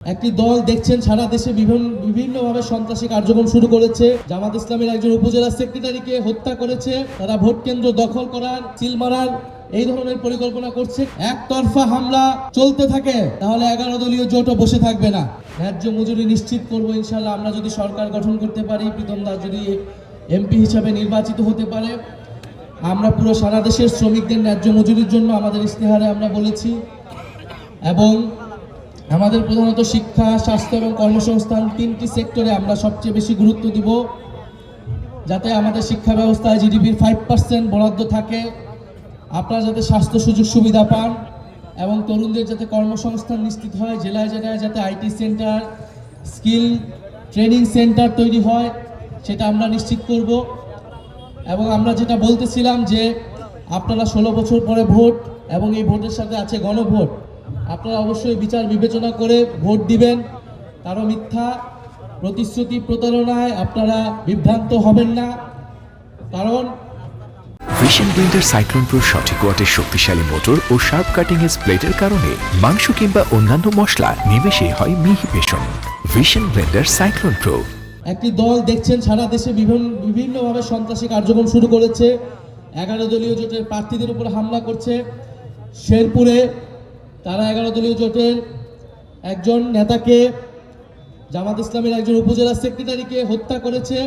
একটি দল দেখছেন সারা দেশে বিভিন্নভাবে সন্ত্রাসী কার্যক্রম শুরু করেছে। জামাত ইসলামের একজন উপজেলা সেক্রেটারিকে হত্যা করেছে, তারা ভোট কেন্দ্র দখল করার, সিল মারার এই ধরনের পরিকল্পনা করছে। একতরফা হামলা চলতে থাকে তাহলে 11 দলীয় জোটও বসে থাকবে না। ন্যায্য মজুরি নিশ্চিত করব ইনশাআল্লাহ। আমরা যদি সরকার গঠন করতে পারি, প্রীতম দাস যদি এমপি হিসাবে নির্বাচিত হতে পারে, আমরা পুরো সারা দেশের শ্রমিকদের ন্যায্য মজুরির জন্য আমাদের ইস্তেহারে আমরা বলেছি। এবং আমাদের প্রধানত শিক্ষা, স্বাস্থ্য এবং কর্মসংস্থান তিনটি সেক্টরে আমরা সবচেয়ে বেশি গুরুত্ব দিব, যাতে আমাদের শিক্ষা ব্যবস্থায় জিডিপির 5% বরাদ্দ থাকে, আপনারা যাতে স্বাস্থ্য সুযোগ সুবিধা পান এবং তরুণদের যাতে কর্মসংস্থান নিশ্চিত হয়। জেলায় জেলায় যাতে IT centre, skill training centre তৈরি হয়, সেটা আমরা নিশ্চিত করব। এবং আমরা যেটা বলতেছিলাম যে আপনারা 16 বছর পরে ভোট এবং এই ভোটের সাথে আছে গণভোট, আপনারা অবশ্যই বিচার বিবেচনা করে ভোট দিবেন। কারো মিথ্যা প্রতিশ্রুতি প্রতারণায় আপনারা বিভ্রান্ত হবেন না। কারণ ভিশন ব্লেন্ডার সাইক্লোন প্রো সঠিক ওয়াটের শক্তিশালী মোটর ও শার্প কাটিং এজ প্লেটের কারণে মাংস কিংবা অন্যান্য মশলা নিমেষে হয় মিহি বেসন। Vision blender cyclone pro. একটি দল দেখছেন সারা দেশে বিভিন্নভাবে সন্ত্রাসী কার্যক্রম শুরু করেছে। 11 দলীয় জোটের প্রার্থীদের উপর হামলা করছে। শেরপুরে তারা 11 দলীয় জোটের একজন নেতাকে, জামাত ইসলামের একজন উপজেলা সেক্রেটারিকে হত্যা করেছে।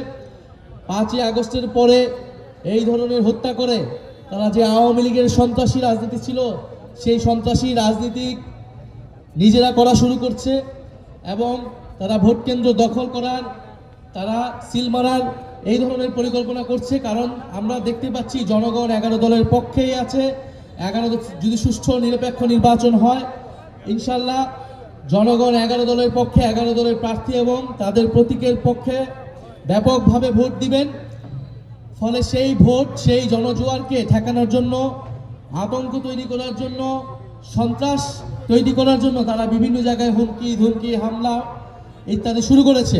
5ই আগস্টের পরে এই ধরনের হত্যা করে তারা যে আওয়ামী লীগের সন্ত্রাসী রাজনীতি ছিল, সেই সন্ত্রাসী রাজনীতি নিজেরা করা শুরু করছে এবং তারা ভোট কেন্দ্র দখল করার, তারা সিল মারার এই ধরনের পরিকল্পনা করছে। কারণ আমরা দেখতে পাচ্ছি জনগণ 11 দলের পক্ষেই আছে। 11 যদি সুষ্ঠু নিরপেক্ষ নির্বাচন হয়, ইনশাল্লাহ জনগণ 11 দলের পক্ষে, 11 দলের প্রার্থী এবং তাদের প্রতীকের পক্ষে ব্যাপকভাবে ভোট দিবেন। ফলে সেই ভোট, সেই জনজোয়ারকে ঠেকানোর জন্য, আতঙ্ক তৈরি করার জন্য, সন্ত্রাস তৈরি করার জন্য তারা বিভিন্ন জায়গায় হুমকি ধুমকি, হামলা ইত্যাদি শুরু করেছে।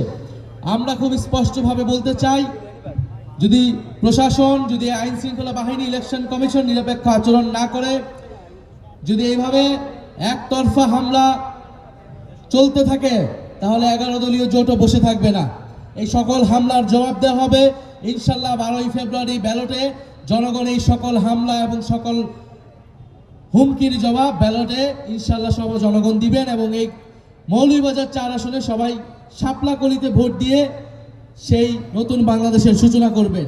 আমরা খুব স্পষ্টভাবে বলতে চাই, যদি প্রশাসন, যদি আইন শৃঙ্খলা বাহিনী, ইলেকশন কমিশন নিরপেক্ষ আচরণ না করে, যদি এইভাবে একতরফা হামলা চলতে থাকে তাহলে 11 দলীয় জোটও বসে থাকবে না। এই সকল হামলার জবাব দেওয়া হবে ইনশাল্লাহ 12ই ফেব্রুয়ারি ব্যালটে। জনগণ এই সকল হামলা এবং সকল হুমকির জবাব ব্যালটে ইনশাল্লাহ সব জনগণ দিবেন এবং এই মৌলভীবাজার 4 আসনে সবাই শাপলা কলিতে ভোট দিয়ে সেই নতুন বাংলাদেশের সূচনা করবেন।